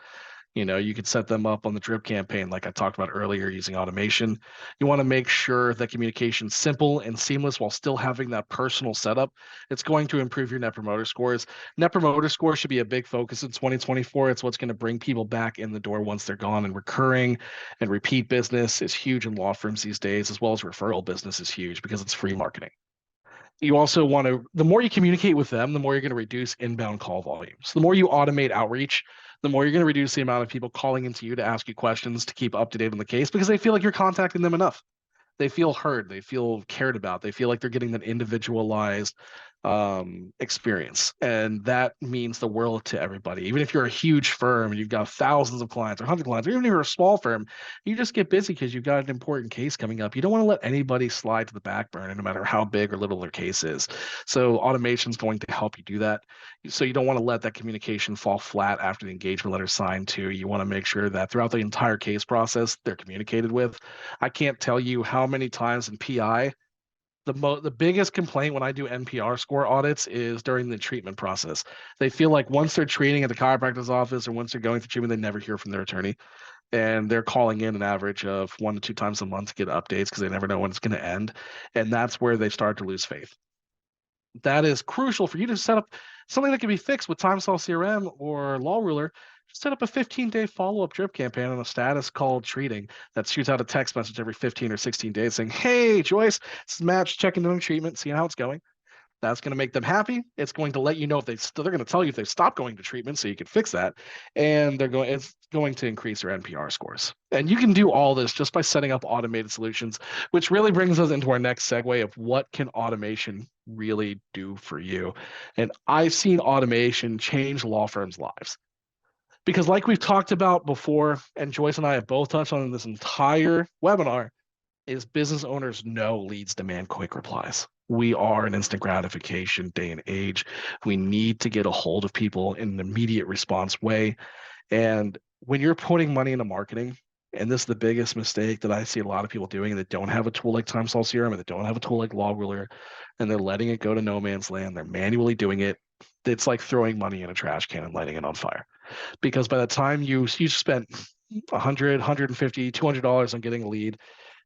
You could set them up on the drip campaign like I talked about earlier using automation. You want to make sure that communication's simple and seamless while still having that personal setup. It's going to improve your net promoter scores. Net promoter score should be a big focus in 2024. It's what's going to bring people back in the door once they're gone, and recurring and repeat business is huge in law firms these days, as well as referral business is huge because it's free marketing. You also want to, the more you communicate with them, the more you're going to reduce inbound call volumes. The more you automate outreach, the more you're going to reduce the amount of people calling into you to ask you questions to keep up to date on the case because they feel like you're contacting them enough. They feel heard, they feel cared about, they feel like they're getting that individualized experience, and that means the world to everybody. Even if you're a huge firm and you've got thousands of clients or 100 clients, or even if you're a small firm, you just get busy because you've got an important case coming up. You don't want to let anybody slide to the back burner, no matter how big or little their case is. So automation is going to help you do that. So you don't want to let that communication fall flat after the engagement letter is signed too. You want to make sure that throughout the entire case process they're communicated with. I can't tell you how many times in PI the biggest complaint when I do NPR score audits is during the treatment process. They feel like once they're treating at the chiropractor's office or once they're going through treatment, they never hear from their attorney. And they're calling in an average of 1 to 2 times a month to get updates because they never know when it's going to end. And that's where they start to lose faith. That is crucial for you to set up something that can be fixed with TimeSolve CRM or Law Ruler. Just set up a 15-day follow-up drip campaign on a status called treating that shoots out a text message every 15 or 16 days saying, "Hey, Joyce, this is Matt, checking in on treatment, seeing how it's going." That's going to make them happy. It's going to let you know if they're going to tell you if they've stopped going to treatment so you can fix that. And it's going to increase your NPR scores. And you can do all this just by setting up automated solutions, which really brings us into our next segue of what can automation really do for you. And I've seen automation change law firms' lives. Because like we've talked about before, and Joyce and I have both touched on in this entire webinar, is business owners know leads demand quick replies. We are an instant gratification day and age. We need to get a hold of people in an immediate response way. And when you're putting money into marketing, and this is the biggest mistake that I see a lot of people doing that don't have a tool like TimeSolve CRM and that don't have a tool like Logruler, and they're letting it go to no man's land. They're manually doing it. It's like throwing money in a trash can and lighting it on fire. Because by the time you spent 100, 150, $200 on getting a lead,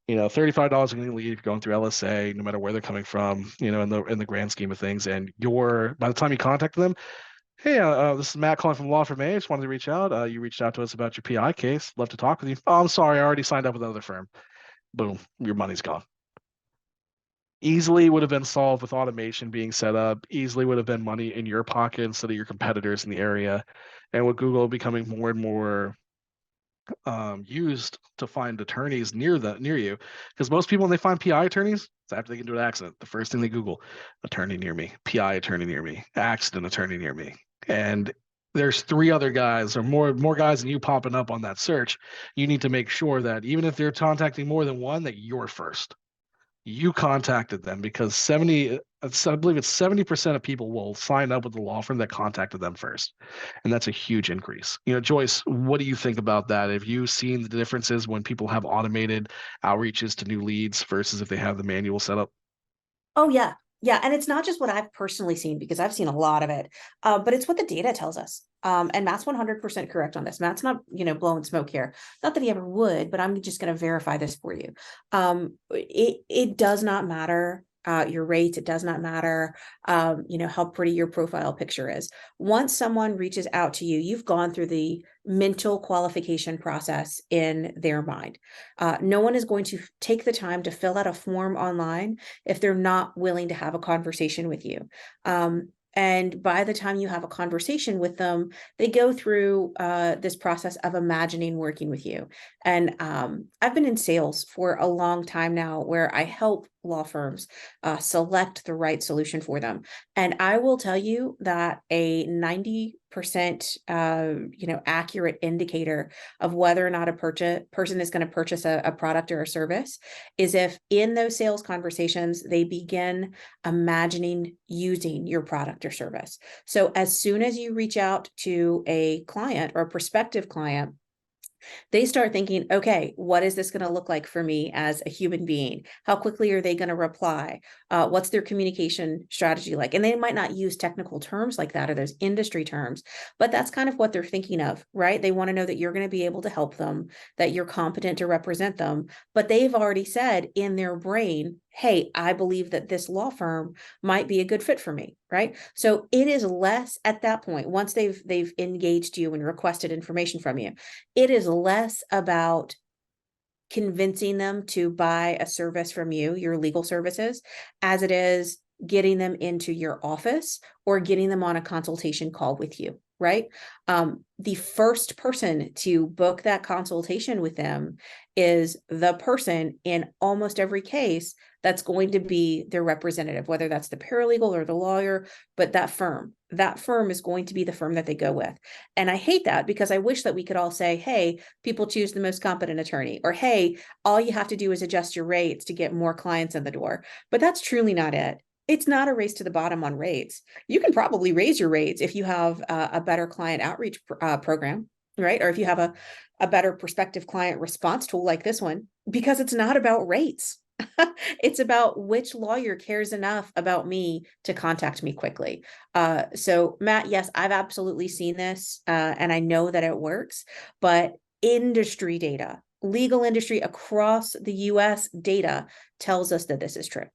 $35 on getting a lead if you're going through LSA, no matter where they're coming from, in the grand scheme of things. And by the time you contact them, hey, this is Matt calling from Law Firm A. I just wanted to reach out. You reached out to us about your PI case. Love to talk with you. Oh, I'm sorry, I already signed up with another firm. Boom, your money's gone. Easily would have been solved with automation being set up. Easily would have been money in your pocket instead of your competitors in the area. And with Google becoming more and more used to find attorneys near you, because most people when they find PI attorneys, it's after they get into an accident. The first thing they Google, attorney near me, PI attorney near me, accident attorney near me, and there's three other guys or more guys than you popping up on that search. You need to make sure that even if they're contacting more than one, that you're first. You contacted them because I believe it's 70% of people will sign up with the law firm that contacted them first. And that's a huge increase. Joyce, what do you think about that? Have you seen the differences when people have automated outreaches to new leads versus if they have the manual setup? Oh, yeah. Yeah. And it's not just what I've personally seen, because I've seen a lot of it, but it's what the data tells us. And Matt's 100% correct on this. Matt's not, blowing smoke here. Not that he ever would, but I'm just going to verify this for you. It does not matter your rates. It does not matter, how pretty your profile picture is. Once someone reaches out to you, you've gone through the mental qualification process in their mind. No one is going to take the time to fill out a form online if they're not willing to have a conversation with you. And by the time you have a conversation with them, they go through this process of imagining working with you. And I've been in sales for a long time now, where I help law firms select the right solution for them. And I will tell you that a 90% accurate indicator of whether or not a person is going to purchase a product or a service is if in those sales conversations they begin imagining using your product or service. So as soon as you reach out to a client or a prospective client, they start thinking, okay, what is this going to look like for me as a human being? How quickly are they going to reply? What's their communication strategy like? And they might not use technical terms like that or those industry terms, but that's kind of what they're thinking of, right? They want to know that you're going to be able to help them, that you're competent to represent them, but they've already said in their brain, hey, I believe that this law firm might be a good fit for me, right? So it is less at that point, once they've engaged you and requested information from you, it is less about convincing them to buy a service from you, your legal services, as it is getting them into your office or getting them on a consultation call with you, right? The first person to book that consultation with them is the person in almost every case that's going to be their representative, whether that's the paralegal or the lawyer, but that firm is going to be the firm that they go with. And I hate that, because I wish that we could all say, hey, people choose the most competent attorney, or hey, all you have to do is adjust your rates to get more clients in the door. But that's truly not it. It's not a race to the bottom on rates. You can probably raise your rates if you have a better client outreach program, right? Or if you have a better prospective client response tool like this one, because it's not about rates. It's about which lawyer cares enough about me to contact me quickly. So Matt, yes, I've absolutely seen this, and I know that it works, but industry data, legal industry across the US data tells us that this is true.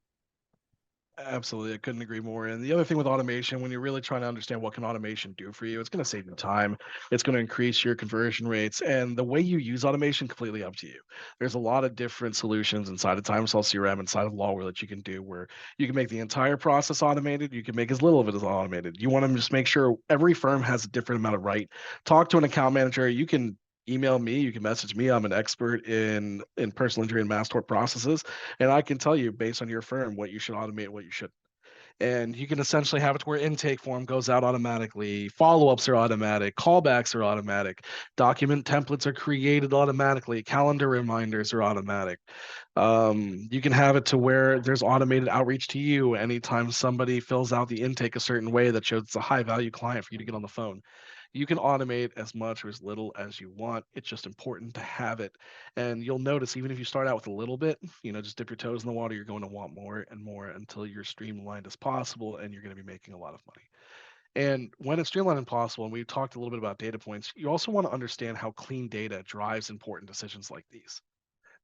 Absolutely, I couldn't agree more. And the other thing with automation, when you're really trying to understand what can automation do for you, it's going to save you time. It's going to increase your conversion rates, and the way you use automation, completely up to you. There's a lot of different solutions inside of TimeSolve CRM, inside of Lawware that you can do, where you can make the entire process automated. You can make as little of it as automated. You want to just make sure every firm has a different amount of right. Talk to an account manager. You can email me, you can message me. I'm an expert in personal injury and mass tort processes, and I can tell you based on your firm what you should automate and what you shouldn't. And you can essentially have it to where intake form goes out automatically, follow-ups are automatic, callbacks are automatic, document templates are created automatically, calendar reminders are automatic. You can have it to where there's automated outreach to you anytime somebody fills out the intake a certain way that shows it's a high value client for you to get on the phone. You can automate as much or as little as you want. It's just important to have it. And you'll notice, even if you start out with a little bit, just dip your toes in the water, you're going to want more and more until you're streamlined as possible and you're going to be making a lot of money. And when it's streamlined and possible, and we talked a little bit about data points, you also want to understand how clean data drives important decisions like these.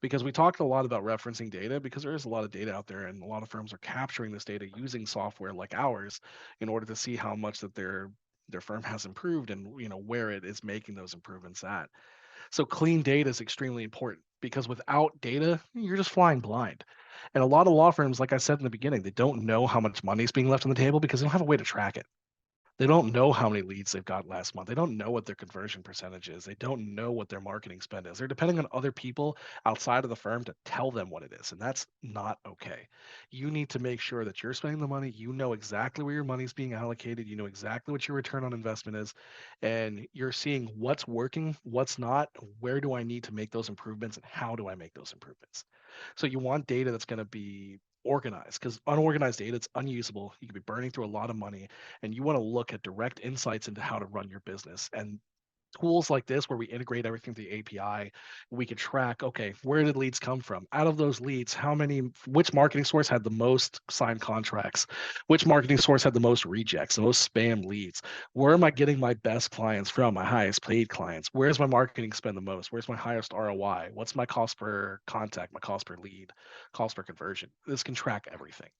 Because we talked a lot about referencing data because there is a lot of data out there and a lot of firms are capturing this data using software like ours in order to see how much that their firm has improved and where it is making those improvements at. So clean data is extremely important because without data, you're just flying blind. And a lot of law firms, like I said in the beginning, they don't know how much money is being left on the table because they don't have a way to track it. They don't know how many leads they've got last month. They don't know what their conversion percentage is. They don't know what their marketing spend is. They're depending on other people outside of the firm to tell them what it is, and that's not okay. You need to make sure that you're spending the money, you know exactly where your money is being allocated, you know exactly what your return on investment is, and you're seeing what's working, what's not, where do I need to make those improvements, and how do I make those improvements. So you want data that's going to be organized because unorganized data, it's unusable. You could be burning through a lot of money and you want to look at direct insights into how to run your business. And tools like this where we integrate everything through the API, we can track, okay, where did leads come from? Out of those leads, which marketing source had the most signed contracts? Which marketing source had the most rejects, the most spam leads? Where am I getting my best clients from, my highest paid clients? Where's my marketing spend the most? Where's my highest ROI? What's my cost per contact, my cost per lead, cost per conversion? This can track everything.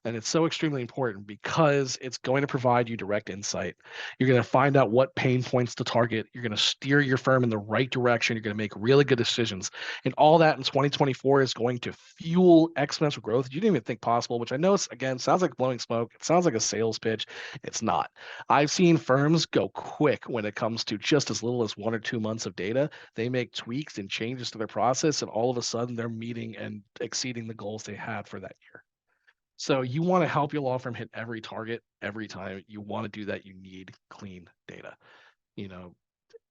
And it's so extremely important because it's going to provide you direct insight. You're going to find out what pain points to target. You're going to steer your firm in the right direction. You're going to make really good decisions. And all that in 2024 is going to fuel exponential growth you didn't even think possible, which I know, again, sounds like blowing smoke. It sounds like a sales pitch. It's not. I've seen firms go quick when it comes to just as little as 1 or 2 months of data. They make tweaks and changes to their process, and all of a sudden they're meeting and exceeding the goals they had for that year. So you want to help your law firm hit every target every time. You want to do that. You need clean data. You know,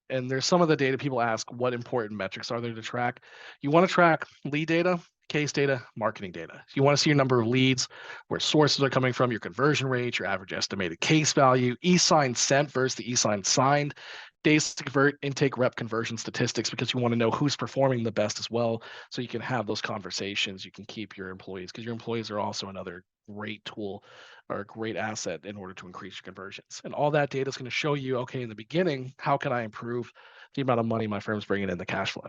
and there's some of the data people ask, what important metrics are there to track? You want to track lead data, case data, marketing data. You want to see your number of leads, where sources are coming from, your conversion rate, your average estimated case value, e-sign sent versus the e-sign signed, days to convert, intake rep conversion statistics, because you want to know who's performing the best as well. So you can have those conversations. You can keep your employees because your employees are also another great tool or a great asset in order to increase your conversions. And all that data is going to show you, okay, in the beginning, how can I improve the amount of money my firm's bringing in the cash flow?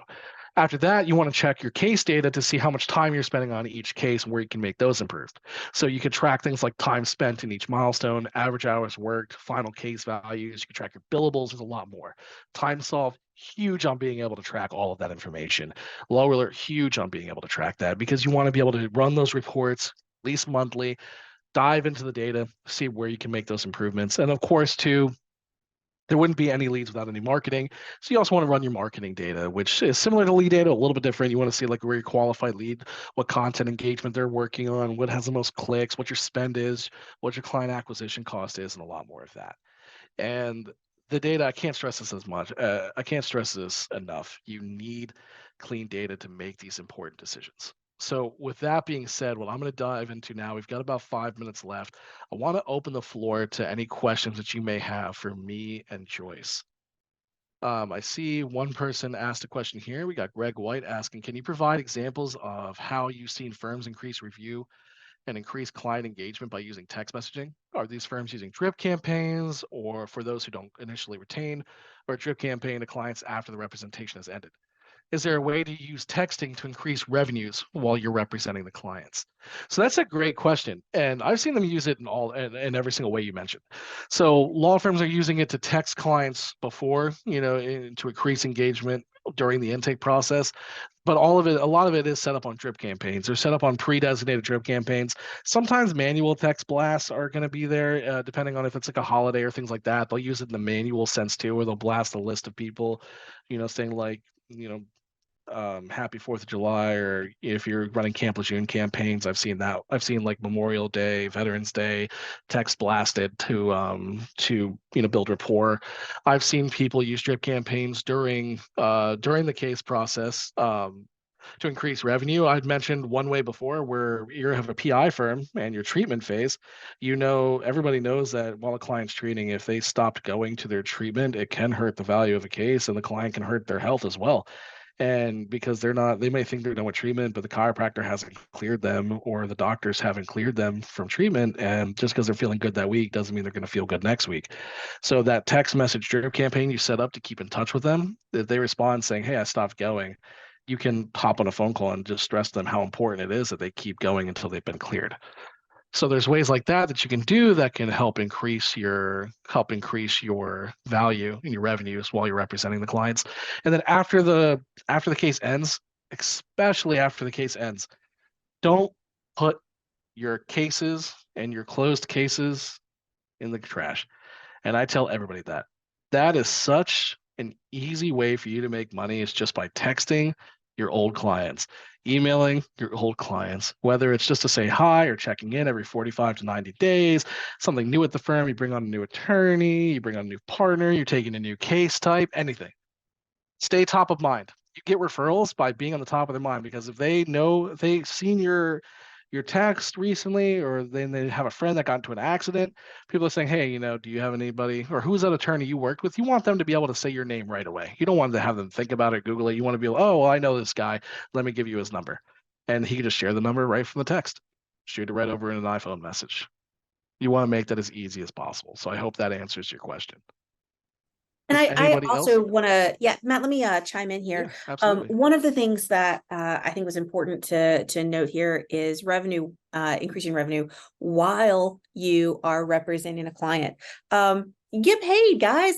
After that, you want to check your case data to see how much time you're spending on each case and where you can make those improved. So you can track things like time spent in each milestone, average hours worked, final case values. You can track your billables. There's a lot more. Time solved, huge on being able to track all of that information. Low alert, huge on being able to track that because you want to be able to run those reports at least monthly, dive into the data, see where you can make those improvements. And of course, too, there wouldn't be any leads without any marketing. So you also want to run your marketing data, which is similar to lead data, a little bit different. You want to see like where your qualified lead, what content engagement they're working on, what has the most clicks, what your spend is, what your client acquisition cost is, and a lot more of that. And the data, I can't stress this as much. I can't stress this enough. You need clean data to make these important decisions. So, with that being said, what I'm going to dive into now, we've got about 5 minutes left. I want to open the floor to any questions that you may have for me and Joyce. I see one person asked a question here. We got Greg White asking, can you provide examples of how you've seen firms increase review and increase client engagement by using text messaging? Are these firms using drip campaigns, or for those who don't initially retain, or a drip campaign to clients after the representation has ended? Is there a way to use texting to increase revenues while you're representing the clients? So that's a great question. And I've seen them use it in every single way you mentioned. So law firms are using it to text clients before, to increase engagement during the intake process. But a lot of it is set up on drip campaigns. They're set up on pre-designated drip campaigns. Sometimes manual text blasts are going to be there, depending on if it's like a holiday or things like that. They'll use it in the manual sense too, where they'll blast a list of people, saying like, you know, Happy 4th of July, or if you're running Camp Lejeune campaigns, I've seen that. I've seen like Memorial Day, Veterans Day, text blasted to build rapport. I've seen people use drip campaigns during the case process to increase revenue. I'd mentioned one way before where you have a PI firm and your treatment phase, everybody knows that while a client's treating, if they stopped going to their treatment, it can hurt the value of a case and the client can hurt their health as well. And because they may think they're done with treatment, but the chiropractor hasn't cleared them or the doctors haven't cleared them from treatment. And just because they're feeling good that week doesn't mean they're going to feel good next week. So that text message drip campaign you set up to keep in touch with them, if they respond saying, "Hey, I stopped going," you can hop on a phone call and just stress them how important it is that they keep going until they've been cleared. So there's ways like that you can do that can help increase your value and your revenues while you're representing the clients. And then after the case ends, especially after the case ends, don't put your cases and your closed cases in the trash. And I tell everybody that. That is such an easy way for you to make money is just by texting your old clients, emailing your old clients, whether it's just to say hi or checking in every 45 to 90 days, something new at the firm, you bring on a new attorney, you bring on a new partner, you're taking a new case type, anything. Stay top of mind. You get referrals by being on the top of their mind, because if they know, if they've seen your text recently, or then they have a friend that got into an accident, people are saying, "Hey, do you have anybody, or who's that attorney you worked with?" You want them to be able to say your name right away. You don't want to have them think about it, Google it. You want to be like, "Oh, well, I know this guy. Let me give you his number." And he can just share the number right from the text, shoot it right over in an iPhone message. You want to make that as easy as possible. So I hope that answers your question. And Is I anybody else? also want to, yeah, Matt, let me chime in here. Yeah, absolutely. One of the things that I think was important to note here is revenue, increasing revenue while you are representing a client. Get paid, guys.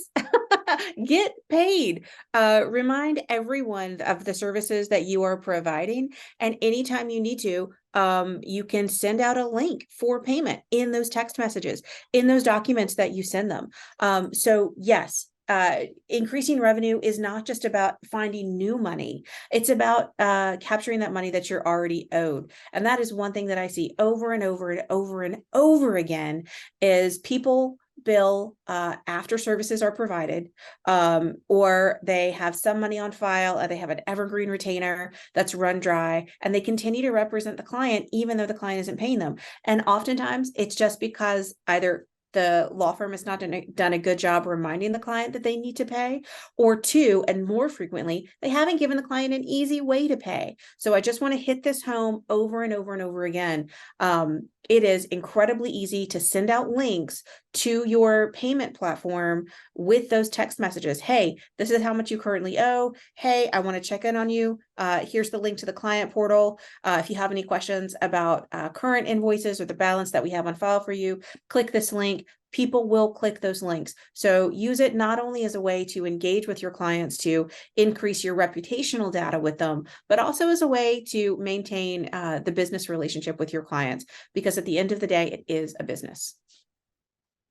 Get paid. Remind everyone of the services that you are providing, and anytime you need to, you can send out a link for payment in those text messages, in those documents that you send them. So yes, increasing revenue is not just about finding new money. It's about capturing that money that you're already owed. And that is one thing that I see over and over and over and over again is people bill after services are provided, or they have some money on file, or they have an evergreen retainer that's run dry, and they continue to represent the client even though the client isn't paying them. And oftentimes it's just because either the law firm has not done a good job reminding the client that they need to pay, or two, and more frequently, they haven't given the client an easy way to pay. So I just want to hit this home over and over and over again. It is incredibly easy to send out links to your payment platform with those text messages. "Hey, this is how much you currently owe. Hey, I want to check in on you. Here's the link to the client portal. If you have any questions about current invoices or the balance that we have on file for you, click this link." People will click those links. So use it not only as a way to engage with your clients, to increase your reputational data with them, but also as a way to maintain the business relationship with your clients, because at the end of the day, it is a business.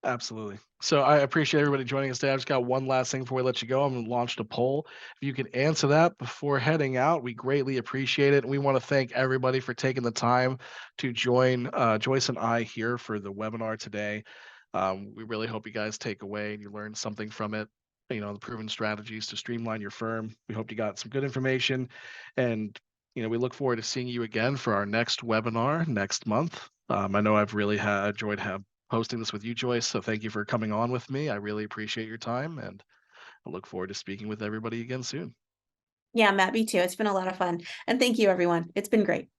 Absolutely. So I appreciate everybody joining us today. I just got one last thing before we let you go. I'm going to launch a poll. If you could answer that before heading out, we greatly appreciate it. And we want to thank everybody for taking the time to join Joyce and I here for the webinar today. We really hope you guys take away and you learn something from it. The proven strategies to streamline your firm. We hope you got some good information, and we look forward to seeing you again for our next webinar next month. I know I've really enjoyed hosting this with you, Joyce. So thank you for coming on with me. I really appreciate your time, and I look forward to speaking with everybody again soon. Yeah, Matt, me too. It's been a lot of fun. And thank you, everyone. It's been great.